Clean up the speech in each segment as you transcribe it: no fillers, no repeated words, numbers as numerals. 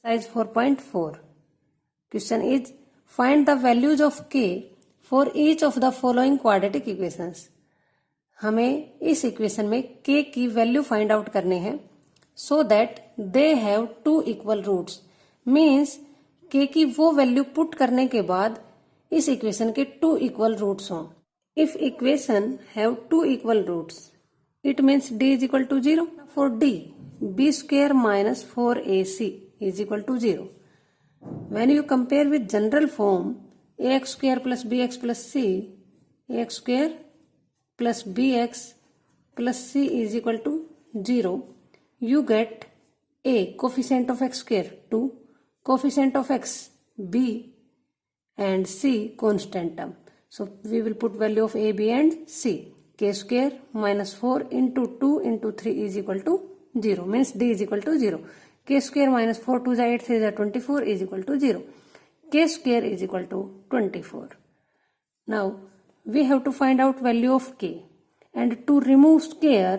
Exercise 4.4. Question is, find the values of k for each of the following quadratic equations. हमें इस equation में k की value find out करने हैं so that they have two equal roots. Means k की वो value put करने के बाद इस इक्वेशन के टू इक्वल रूट्स हों. If equation have two equal roots it means d is equal to 0. For d, b square minus 4ac is equal to 0. When you compare with general form, ax square plus bx plus c, ax square plus bx plus c is equal to 0, you get a coefficient of x square 2, coefficient of x b and c constant term. So we will put value of a, b and c. K square minus 4 into 2 into 3 is equal to 0. Means d is equal to 0. K square minus 4 2 is 8 3 is 24 is equal to 0. K square is equal to 24. Now we have to find out value of k, and to remove square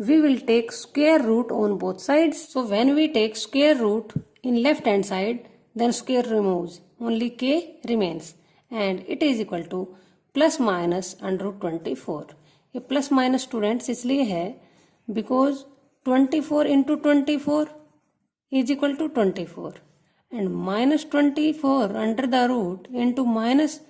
we will take square root on both sides. So when we take square root in left hand side, then square removes, only k remains, and it is equal to plus minus under root 24. ये plus minus students इसलिए है because 24 into 24 is equal to 24 and minus 24 under the root into minus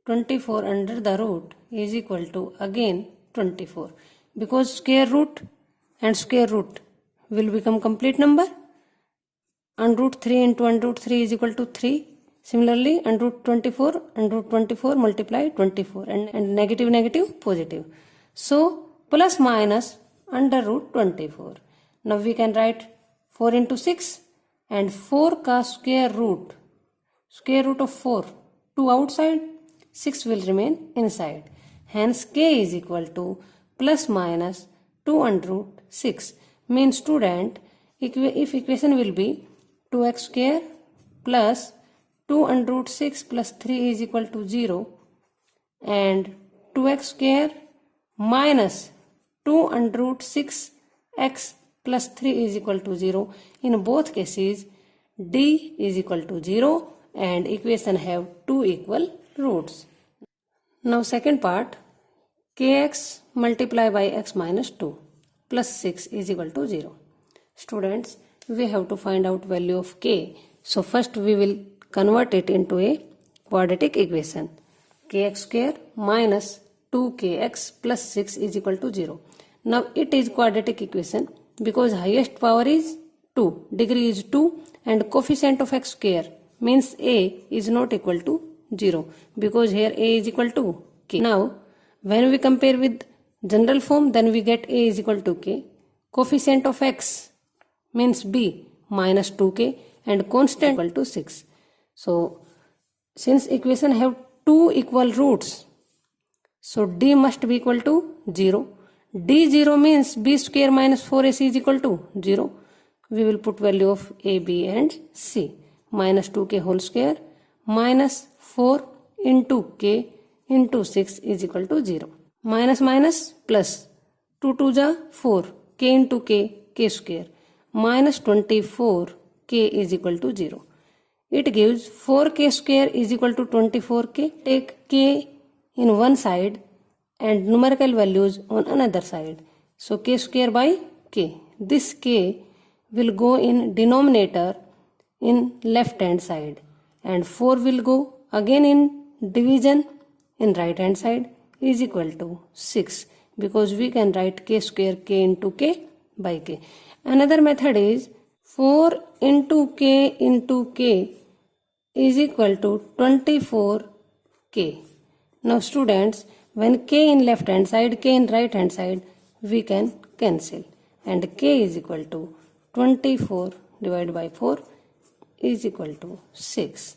24 under the root is equal to again 24 because square root and square root will become complete number. Under root 3 into under root 3 is equal to 3. Similarly, under root 24 multiply 24 and negative negative positive. So plus minus under root 24. Now we can write 4 into 6 and 4 का square root of 4 2 outside, 6 will remain inside. Hence k is equal to plus minus 2 under root 6. Means student, if equation will be 2x square plus 2 under root 6 plus 3 is equal to 0 and 2x square minus 2 under root 6x plus 3 is equal to 0. In both cases, d is equal to 0 and equation have two equal roots. Now second part, kx multiply by x minus 2 plus 6 is equal to 0. Students, we have to find out value of k. So first we will convert it into a quadratic equation. Kx square minus 2kx plus 6 is equal to 0. Now it is quadratic equation because highest power is 2, degree is 2 and coefficient of x square means a is not equal to 0 because here a is equal to k. Now when we compare with general form, then we get a is equal to k. Coefficient of x means b minus 2k and constant equal to 6. So since equation have two equal roots, so d must be equal to 0. d 0 means b square minus 4ac is equal to 0. We will put value of a, b and c. Minus 2k whole square minus 4 into k into 6 is equal to 0. Minus minus plus 2 2 ja 4 k into k square minus 24 k is equal to 0. It gives 4k square is equal to 24k. Take k in one side and numerical values on another side. So k square by k. This k will go in denominator in left hand side and 4 will go again in division in right hand side is equal to 6 because we can write k square k into k by k. Another method is 4 into k is equal to 24k. Now students, when k in left hand side, k in right hand side, we can cancel and k is equal to 24 divided by 4 is equal to 6.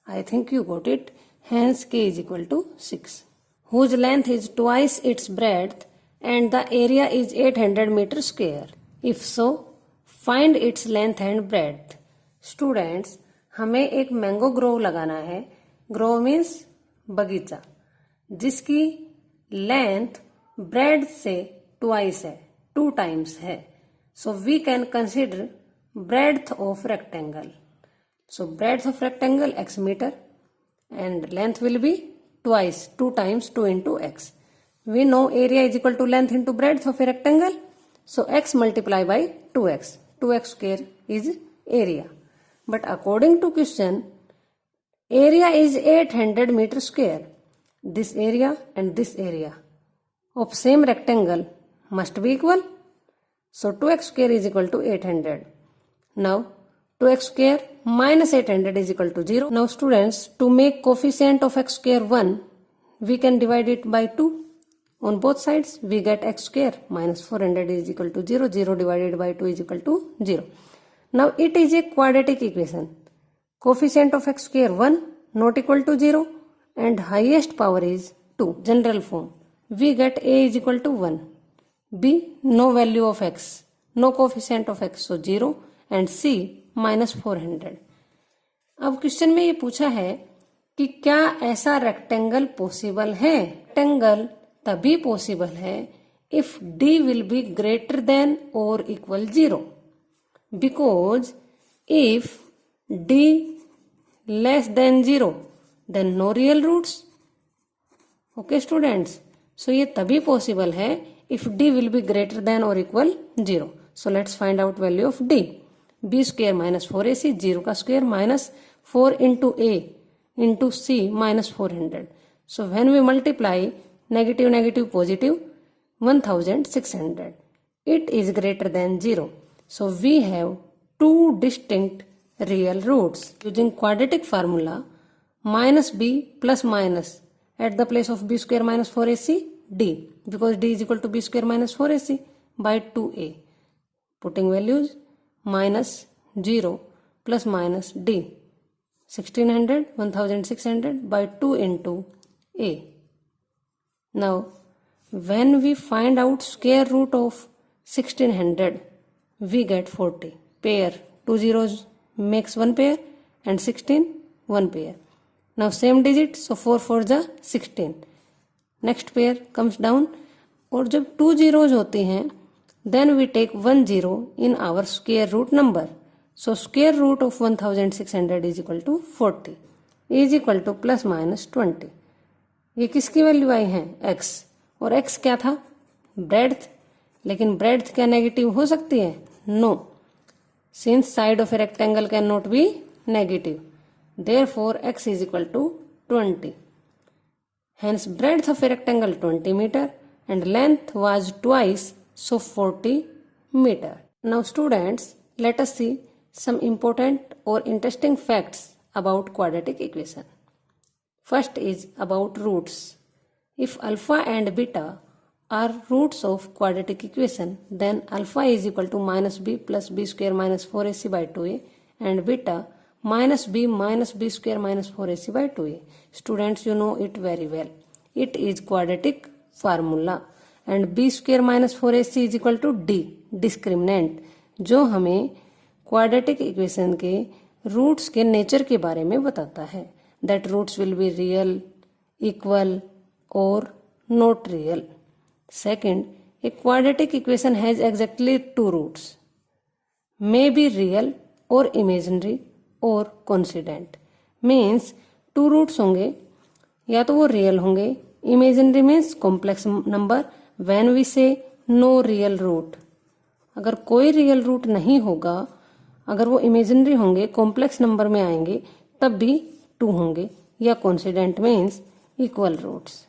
I think you got it. Hence k is equal to 6. Whose length is twice its breadth and the area is 800 meters square. If so, find its length and breadth. Students, हमें एक mango Grove लगाना है. Grove means बगीचा, जिसकी length bread से twice है, 2 times है. So we can consider breadth of rectangle. So breadth of rectangle x meter and length will be twice, 2 times 2 into x. We know area is equal to length into breadth of a rectangle. So x multiply by 2x. 2x square is area. But according to question, area is 800 meter square. This area and this area of same rectangle must be equal. So 2x square is equal to 800. Now 2x square minus 800 is equal to 0. Now students, to make coefficient of x square 1, we can divide it by 2. On both sides, we get x square minus 400 is equal to 0. 0 divided by 2 is equal to 0. Now it is a quadratic equation. Coefficient of x square 1 not equal to 0 and highest power is 2. General form. We get a is equal to 1. B, no value of x. No coefficient of x, so 0. And C, minus 400. अब question में ये पूछा है कि क्या ऐसा rectangle possible है? Rectangle तभी पॉसिबल है if d will be greater than or equal 0. Because if d less than 0, then no real roots. Okay students, so ये तभी पॉसिबल है if d will be greater than or equal 0. So let's find out value of d. b square minus 4ac, 0 का square minus 4 into a into c minus 400. So when we multiply negative negative positive 1600, it is greater than 0. So we have two distinct real roots. Using quadratic formula, minus b plus minus at the place of b square minus 4ac d, because d is equal to b square minus 4ac by 2a. Putting values, minus 0 plus minus d, 1600 by 2 into a. Now when we find out square root of 1600, we get 40. Pair, 2 zeros makes 1 pair and 16 1 pair. Now same digit, so 4 4 जा 16. Next pair comes down, और जब 2 zeros होती हैं, then we take 1 0 in our square root number. So square root of 1600 is equal to 40 is equal to plus minus 20. ये किसकी value आई है? x. और x क्या था? ब्रेड्थ. लेकिन ब्रेड्थ क्या नेगेटिव हो सकती है? No. Since side of a rectangle can not be negative, therefore x is equal to 20. Hence breadth of a rectangle 20 meter and length was twice, so 40 meter. Now students, let us see some important or interesting facts about quadratic equation. First is about roots. If alpha and beta are roots of quadratic equation, then alpha is equal to minus b plus b square minus 4ac by 2a and beta minus b square minus 4ac by 2a. Students, you know it very well. It is quadratic formula and b square minus 4ac is equal to d, discriminant, जो हमें quadratic equation के roots के nature के बारे में बताता है. That roots will be real, equal और not real. Second, a quadratic equation has exactly 2 roots, may be real और इमेजिनरी और कोइंसिडेंट. मीन्स 2 रूट्स होंगे, या तो वो रियल होंगे. Imaginary means complex number. When we say no real root, अगर कोई रियल रूट नहीं होगा, अगर वो इमेजिनरी होंगे, कॉम्प्लेक्स नंबर में आएंगे, तब भी 2 होंगे. या कोइंसिडेंट मीन्स इक्वल रूट्स,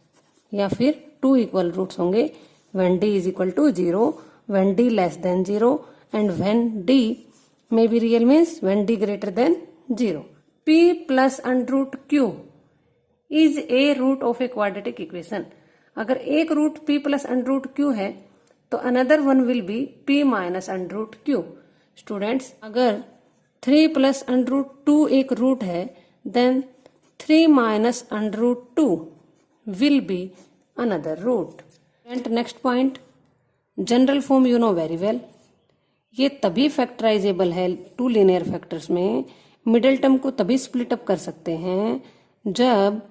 या फिर 2 इक्वल रूट्स होंगे when d is equal to 0, when d less than 0 and when d may be real means when d greater than 0. p plus under root q is a root of a quadratic equation. अगर एक root p plus under root q है, तो another one will be p minus under root q. Students, अगर 3 plus under root 2 एक root है, then 3 minus under root 2 will be another root. And next point, general form you know very well. ये तभी factorisable है 2 linear factors में. Middle term को तभी split up कर सकते हैं जब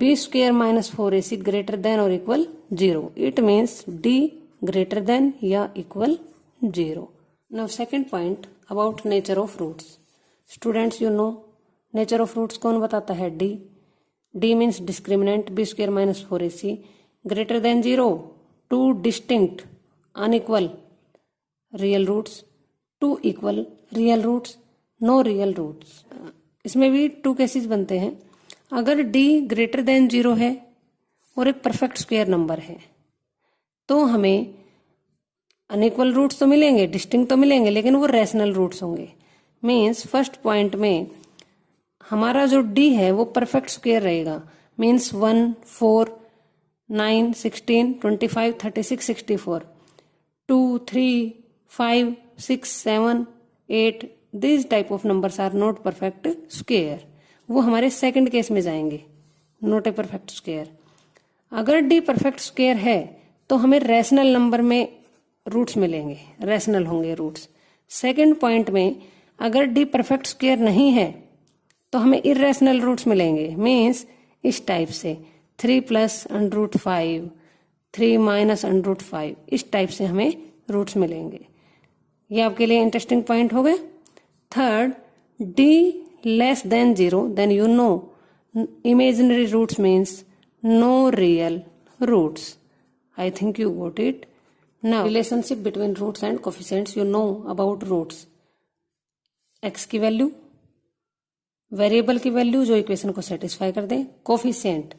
b square minus 4ac greater than और equal 0. It means d greater than या equal 0. Now second point about nature of roots. Students you know nature of roots कौन बताता है? D. D means discriminant B square minus 4ac greater than 0, 2 distinct unequal real roots, 2 equal real roots, no real roots. इसमें भी 2 cases बनते हैं। अगर D greater than 0 है और एक परफेक्ट स्क्वायर नंबर है तो हमें अनइक्वल रूट्स तो मिलेंगे, डिस्टिंक्ट तो मिलेंगे, लेकिन वो रैशनल रूट्स होंगे। मीन्स फर्स्ट पॉइंट में हमारा जो डी है वो परफेक्ट स्क्वायर रहेगा। Means 1, 4, 9, 16, 25, 36, 64, 2, 3, 5, 6, 7, 8 these type of numbers are not perfect square। वो हमारे सेकंड केस में जाएंगे, नॉट ए परफेक्ट स्क्वायर। अगर डी परफेक्ट स्क्वायर है तो हमें रैशनल नंबर में रूट्स मिलेंगे, रैशनल होंगे रूट्स। सेकंड पॉइंट में अगर डी परफेक्ट स्क्वायर नहीं है तो हमें इरेशनल रूट्स मिलेंगे। मीन्स इस टाइप से 3 + √5, 3 - √5 इस टाइप से हमें रूट्स मिलेंगे। ये आपके लिए इंटरेस्टिंग पॉइंट हो गए। Third, D less than 0 then you know imaginary roots means no real roots. I think you got it. Now relationship between roots and coefficients you know about roots. X की value, variable की value जो equation को satisfy कर दे, coefficient,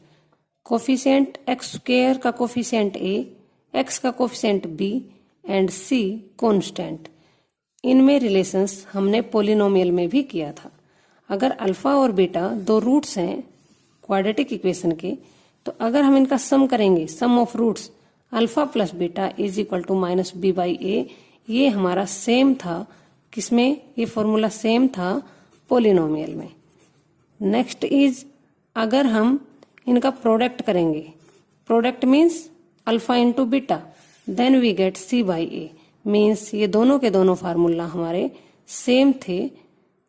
coefficient X square का coefficient A, X का coefficient B and C constant. इनमें relations हमने पोलिनोमियल में भी किया था। अगर अल्फा और बीटा 2 रूट्स हैं क्वाड्रेटिक इक्वेशन के, तो अगर हम इनका सम करेंगे, sum of roots alpha plus beta is equal to -b/a, ये हमारा सेम था किसमें? ये फॉर्मूला सेम था पोलिनोमियल में। नेक्स्ट इज अगर हम इनका प्रोडक्ट करेंगे, product means alpha into beta, then we get c/a। Means ये दोनों के दोनों फार्मूला हमारे सेम थे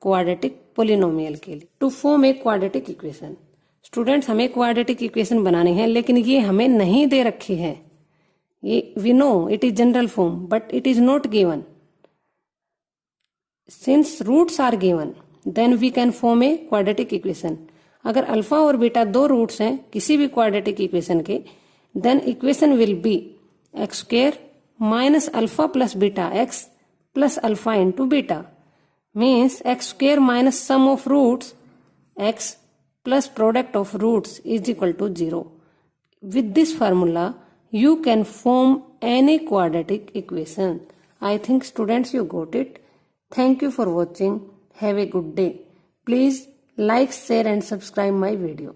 क्वाड्रेटिक पोलिनोमियल के लिए। To form a quadratic equation, students हमें क्वाड्रेटिक इक्वेशन बनानी है, लेकिन ये हमें नहीं दे रखी है। ये we know it is general form but it is not given. Since roots are given then we can form a quadratic equation. अगर अल्फा और बीटा 2 रूट्स हैं किसी भी क्वाड्रेटिक इक्वेशन के, then equation will be X square minus alpha plus beta X plus alpha into beta. Means X square minus sum of roots X plus product of roots is equal to 0. With this formula, you can form any quadratic equation. I think students you got it. Thank you for watching. Have a good day. Please like, share and subscribe my video.